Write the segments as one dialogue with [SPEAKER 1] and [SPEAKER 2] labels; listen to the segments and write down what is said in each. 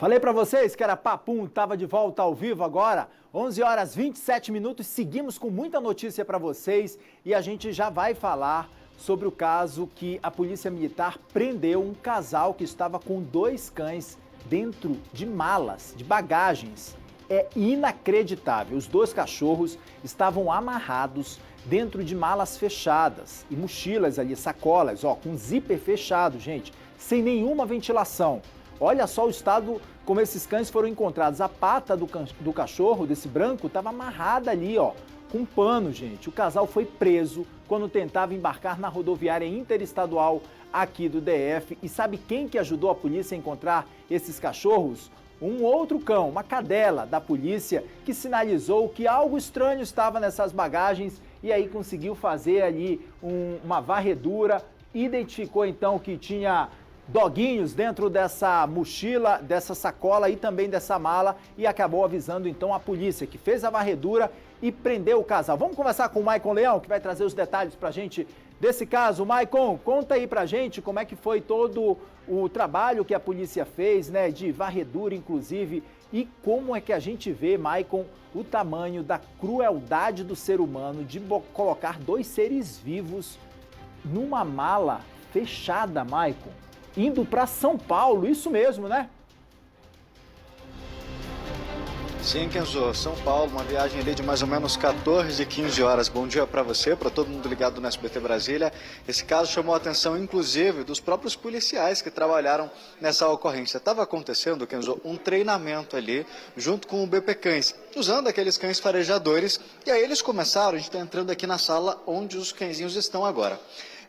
[SPEAKER 1] Falei para vocês que era Papum, estava de volta ao vivo agora, 11 horas 27 minutos, seguimos com muita notícia para vocês e a gente já vai falar sobre o caso que a Polícia Militar prendeu um casal que estava com 2 cães dentro de malas, de bagagens. É inacreditável, os 2 cachorros estavam amarrados dentro de malas fechadas e mochilas ali, sacolas, com zíper fechado, gente, sem nenhuma ventilação. Olha só o estado como esses cães foram encontrados. A pata do cachorro, desse branco, estava amarrada ali, com um pano, gente. O casal foi preso quando tentava embarcar na rodoviária interestadual aqui do DF. E sabe quem que ajudou a polícia a encontrar esses cachorros? Um outro cão, uma cadela da polícia, que sinalizou que algo estranho estava nessas bagagens e aí conseguiu fazer ali uma varredura, identificou então que tinha doguinhos dentro dessa mochila, dessa sacola e também dessa mala e acabou avisando então a polícia, que fez a varredura e prendeu o casal. Vamos conversar com o Maicon Leão, que vai trazer os detalhes pra gente desse caso. Maicon, conta aí pra gente como é que foi todo o trabalho que a polícia fez, né, de varredura inclusive, e como é que a gente vê, Maicon, o tamanho da crueldade do ser humano de colocar 2 seres vivos numa mala fechada, Maicon. Indo para São Paulo, isso mesmo, né?
[SPEAKER 2] Sim, Kenzo, São Paulo, uma viagem ali de mais ou menos 14, 15 horas. Bom dia para você, para todo mundo ligado no SBT Brasília. Esse caso chamou a atenção, inclusive, dos próprios policiais que trabalharam nessa ocorrência. Estava acontecendo, Kenzo, um treinamento ali, junto com o BP Cães, usando aqueles cães farejadores. E aí eles começaram, a gente está entrando aqui na sala onde os cãezinhos estão agora.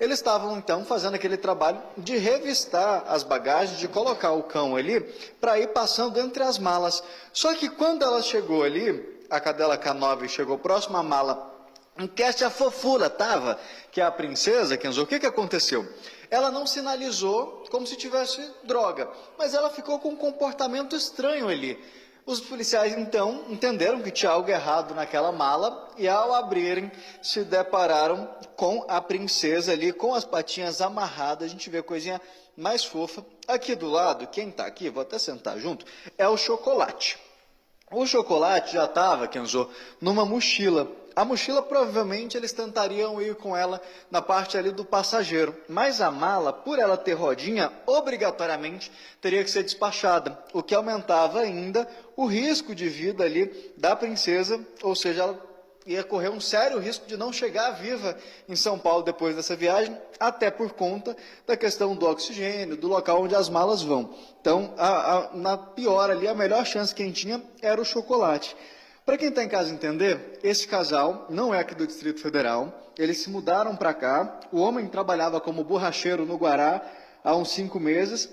[SPEAKER 2] Eles estavam, então, fazendo aquele trabalho de revistar as bagagens, de colocar o cão ali para ir passando entre as malas. Só que quando ela chegou ali, a cadela K9 chegou próximo à mala em que a fofura estava, que é a princesa, Kenzo, o que aconteceu? Ela não sinalizou como se tivesse droga, mas ela ficou com um comportamento estranho ali. Os policiais, então, entenderam que tinha algo errado naquela mala e, ao abrirem, se depararam com a princesa ali, com as patinhas amarradas. A gente vê a coisinha mais fofa. Aqui do lado, quem está aqui, vou até sentar junto, é o Chocolate. O Chocolate já estava, Kenzo, numa mochila. A mochila, provavelmente, eles tentariam ir com ela na parte ali do passageiro. Mas a mala, por ela ter rodinha, obrigatoriamente teria que ser despachada, o que aumentava ainda o risco de vida ali da princesa, ou seja, ela ia correr um sério risco de não chegar viva em São Paulo depois dessa viagem, até por conta da questão do oxigênio, do local onde as malas vão. Então, na pior ali, a melhor chance que a gente tinha era o Chocolate. Para quem está em casa entender, esse casal não é aqui do Distrito Federal, eles se mudaram para cá, o homem trabalhava como borracheiro no Guará há uns 5 meses,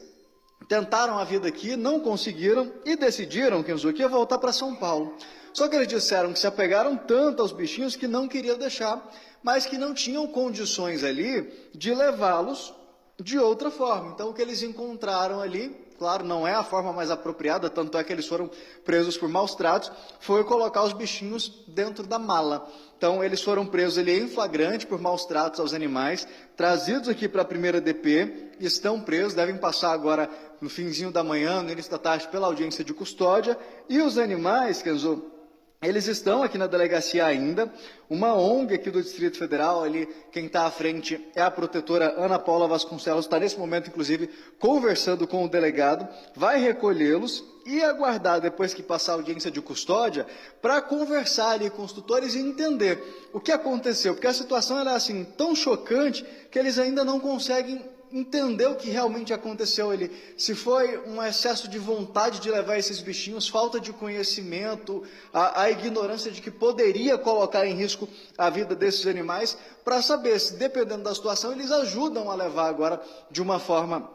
[SPEAKER 2] tentaram a vida aqui, não conseguiram e decidiram, Kenzo, que ia voltar para São Paulo. Só que eles disseram que se apegaram tanto aos bichinhos que não queriam deixar, mas que não tinham condições ali de levá-los de outra forma. Então o que eles encontraram ali, claro, não é a forma mais apropriada, tanto é que eles foram presos por maus tratos, foi colocar os bichinhos dentro da mala. Então eles foram presos ali em flagrante por maus tratos aos animais, trazidos aqui para a primeira DP, estão presos, devem passar agora no finzinho da manhã, no início da tarde, pela audiência de custódia. E os animais, Kenzo, eles estão aqui na delegacia ainda, uma ONG aqui do Distrito Federal, ali quem está à frente é a protetora Ana Paula Vasconcelos, está nesse momento, inclusive, conversando com o delegado, vai recolhê-los e aguardar, depois que passar a audiência de custódia, para conversar ali com os tutores e entender o que aconteceu, porque a situação era assim, tão chocante que eles ainda não conseguem entender o que realmente aconteceu ali. Se foi um excesso de vontade de levar esses bichinhos, falta de conhecimento, a ignorância de que poderia colocar em risco a vida desses animais, para saber se, dependendo da situação, eles ajudam a levar agora de uma forma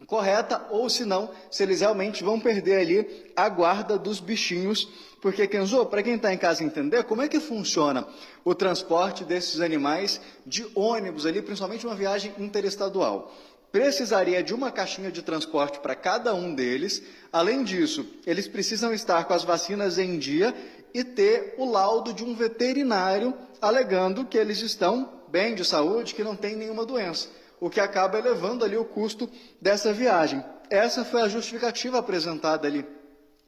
[SPEAKER 2] correta, ou se não, se eles realmente vão perder ali a guarda dos bichinhos. Porque, Kenzo, para quem está em casa entender, como é que funciona o transporte desses animais de ônibus ali, principalmente uma viagem interestadual? Precisaria de uma caixinha de transporte para cada um deles. Além disso, eles precisam estar com as vacinas em dia e ter o laudo de um veterinário alegando que eles estão bem de saúde, que não tem nenhuma doença, o que acaba elevando ali o custo dessa viagem. essa foi a justificativa apresentada ali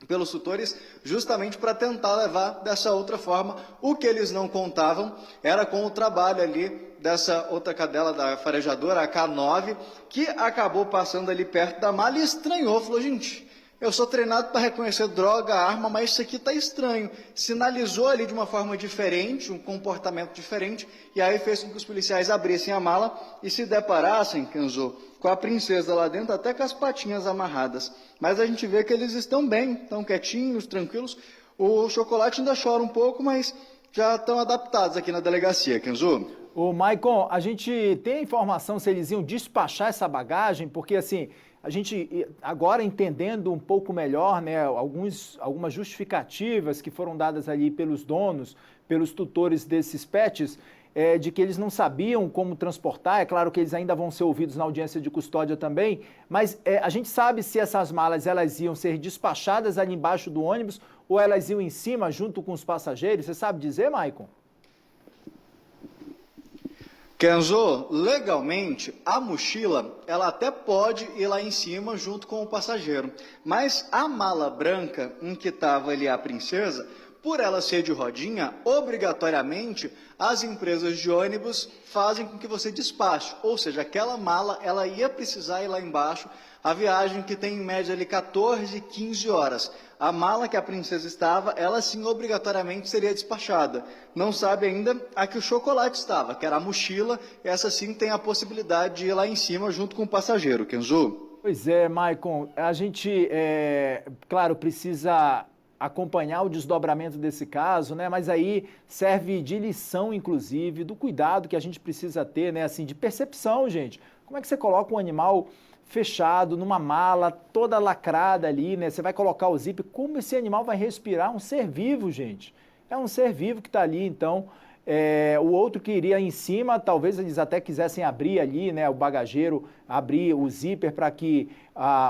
[SPEAKER 2] pelos tutores, justamente para tentar levar dessa outra forma. O que eles não contavam era com o trabalho ali dessa outra cadela da farejadora, a K9, que acabou passando ali perto da mala e estranhou, falou, gente, eu sou treinado para reconhecer droga, arma, mas isso aqui está estranho. Sinalizou ali de uma forma diferente, um comportamento diferente, e aí fez com que os policiais abrissem a mala e se deparassem, Kenzo, com a princesa lá dentro, até com as patinhas amarradas. Mas a gente vê que eles estão bem, estão quietinhos, tranquilos. O Chocolate ainda chora um pouco, mas já estão adaptados aqui na delegacia, Kenzo.
[SPEAKER 1] Ô, Maicon, a gente tem a informação se eles iam despachar essa bagagem, porque assim, a gente agora entendendo um pouco melhor, né, algumas justificativas que foram dadas ali pelos donos, pelos tutores desses pets, de que eles não sabiam como transportar. É claro que eles ainda vão ser ouvidos na audiência de custódia também, mas a gente sabe se essas malas elas iam ser despachadas ali embaixo do ônibus ou elas iam em cima junto com os passageiros. Você sabe dizer, Maicon?
[SPEAKER 2] Kenzo, legalmente, a mochila, ela até pode ir lá em cima junto com o passageiro, mas a mala branca em que estava ali a princesa, por ela ser de rodinha, obrigatoriamente as empresas de ônibus fazem com que você despache, ou seja, aquela mala ela ia precisar ir lá embaixo, a viagem que tem em média ali 14, 15 horas. A mala que a princesa estava, ela sim obrigatoriamente seria despachada. Não sabe ainda a que o Chocolate estava, que era a mochila, essa sim tem a possibilidade de ir lá em cima junto com o passageiro, Kenzo.
[SPEAKER 1] Pois é, Maicon, a gente, claro, precisa acompanhar o desdobramento desse caso, né? Mas aí serve de lição, inclusive, do cuidado que a gente precisa ter, né? Assim, de percepção, gente. Como é que você coloca um animal fechado numa mala toda lacrada ali, né? Você vai colocar o zíper, como esse animal vai respirar? Um ser vivo, gente. É um ser vivo que está ali, então. O outro que iria em cima, talvez eles até quisessem abrir ali, né, o bagageiro, abrir o zíper para que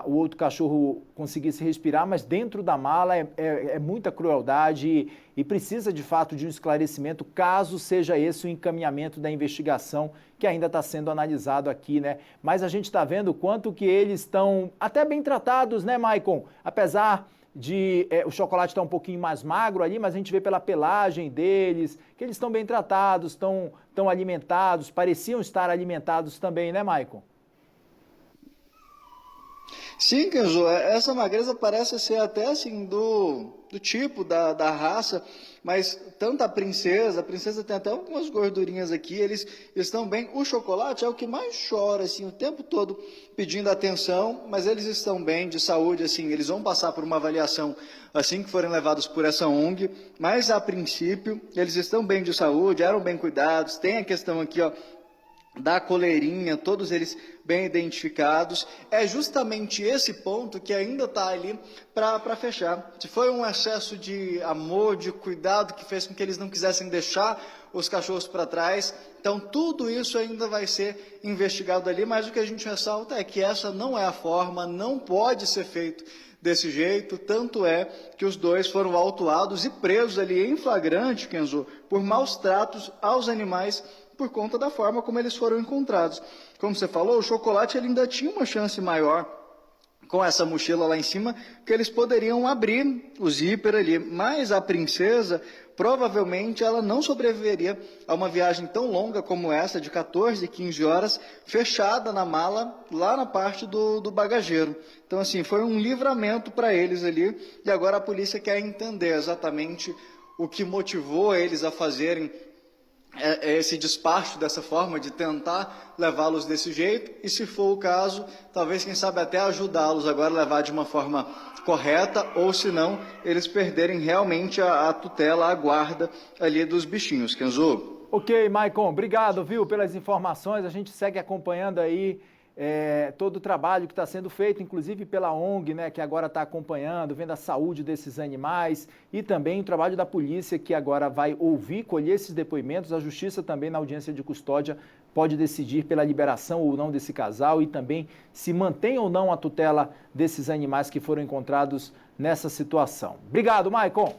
[SPEAKER 1] o outro cachorro conseguisse respirar, mas dentro da mala é muita crueldade e precisa de fato de um esclarecimento, caso seja esse o encaminhamento da investigação que ainda está sendo analisado aqui, né? Mas a gente está vendo o quanto que eles estão até bem tratados, né, Maicon? Apesar de o Chocolate estar um pouquinho mais magro ali, mas a gente vê pela pelagem deles, que eles estão bem tratados, estão alimentados, pareciam estar alimentados também, né, Maicon?
[SPEAKER 2] Sim, Kenzo, essa magreza parece ser até assim do tipo da raça, mas tanto a princesa tem até algumas gordurinhas aqui, eles estão bem. O Chocolate é o que mais chora, assim, o tempo todo pedindo atenção, mas eles estão bem, de saúde, assim, eles vão passar por uma avaliação assim que forem levados por essa ONG, mas a princípio eles estão bem de saúde, eram bem cuidados, tem a questão aqui, ó, da coleirinha, todos eles bem identificados. É justamente esse ponto que ainda está ali para fechar. Se foi um excesso de amor, de cuidado que fez com que eles não quisessem deixar os cachorros para trás, então tudo isso ainda vai ser investigado ali, mas o que a gente ressalta é que essa não é a forma, não pode ser feito desse jeito, tanto é que os dois foram autuados e presos ali em flagrante, Kenzo, por maus tratos aos animais por conta da forma como eles foram encontrados. Como você falou, o Chocolate ele ainda tinha uma chance maior com essa mochila lá em cima, que eles poderiam abrir o zíper ali, mas a princesa, provavelmente, ela não sobreviveria a uma viagem tão longa como essa, de 14, 15 horas, fechada na mala, lá na parte do bagageiro. Então, assim, foi um livramento para eles ali, e agora a polícia quer entender exatamente o que motivou eles a fazerem esse despacho dessa forma, de tentar levá-los desse jeito, e se for o caso, talvez, quem sabe, até ajudá-los agora a levar de uma forma correta, ou se não, eles perderem realmente a tutela, a guarda ali dos bichinhos, Kenzo.
[SPEAKER 1] Ok, Maicon, obrigado, viu, pelas informações, a gente segue acompanhando aí todo o trabalho que está sendo feito, inclusive pela ONG, né, que agora está acompanhando, vendo a saúde desses animais, e também o trabalho da polícia, que agora vai ouvir, colher esses depoimentos. A justiça também, na audiência de custódia, pode decidir pela liberação ou não desse casal e também se mantém ou não a tutela desses animais que foram encontrados nessa situação. Obrigado, Maicon!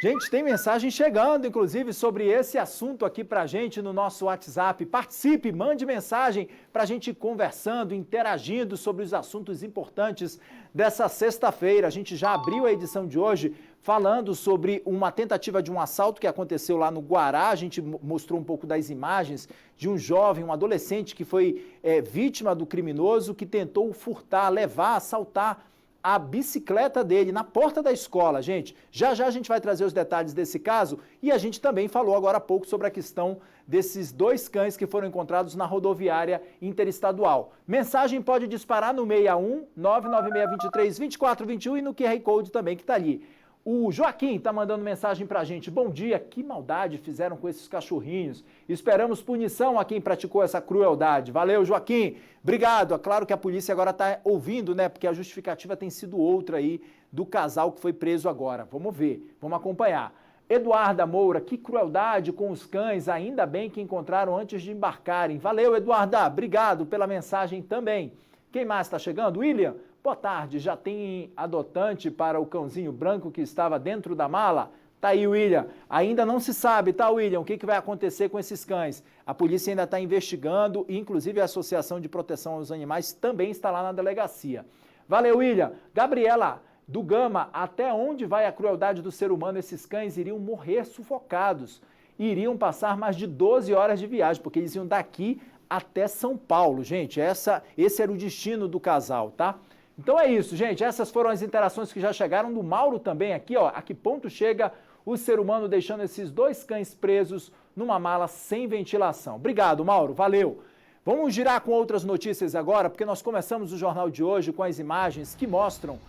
[SPEAKER 1] Gente, tem mensagem chegando, inclusive, sobre esse assunto aqui pra gente no nosso WhatsApp. Participe, mande mensagem pra gente ir conversando, interagindo sobre os assuntos importantes dessa sexta-feira. A gente já abriu a edição de hoje falando sobre uma tentativa de um assalto que aconteceu lá no Guará. A gente mostrou um pouco das imagens de um jovem, um adolescente que foi vítima do criminoso que tentou furtar, levar, assaltar a bicicleta dele na porta da escola, gente. Já já a gente vai trazer os detalhes desse caso e a gente também falou agora há pouco sobre a questão desses 2 cães que foram encontrados na rodoviária interestadual. Mensagem pode disparar no 61 99623 2421 e no QR Code também que está ali. O Joaquim está mandando mensagem para a gente. Bom dia, que maldade fizeram com esses cachorrinhos. Esperamos punição a quem praticou essa crueldade. Valeu, Joaquim. Obrigado. É claro que a polícia agora está ouvindo, né? Porque a justificativa tem sido outra aí do casal que foi preso agora. Vamos ver, vamos acompanhar. Eduarda Moura, que crueldade com os cães. Ainda bem que encontraram antes de embarcarem. Valeu, Eduarda. Obrigado pela mensagem também. Quem mais está chegando? William. Boa tarde, já tem adotante para o cãozinho branco que estava dentro da mala? Tá aí, William. Ainda não se sabe, tá, William, o que vai acontecer com esses cães? A polícia ainda está investigando e, inclusive, a Associação de Proteção aos Animais também está lá na delegacia. Valeu, William. Gabriela, do Gama, até onde vai a crueldade do ser humano? Esses cães iriam morrer sufocados. Iriam passar mais de 12 horas de viagem, porque eles iam daqui até São Paulo. Gente, esse era o destino do casal, tá? Então é isso, gente. Essas foram as interações que já chegaram do Mauro também aqui, ó. A que ponto chega o ser humano deixando esses 2 cães presos numa mala sem ventilação? Obrigado, Mauro. Valeu. Vamos girar com outras notícias agora, porque nós começamos o jornal de hoje com as imagens que mostram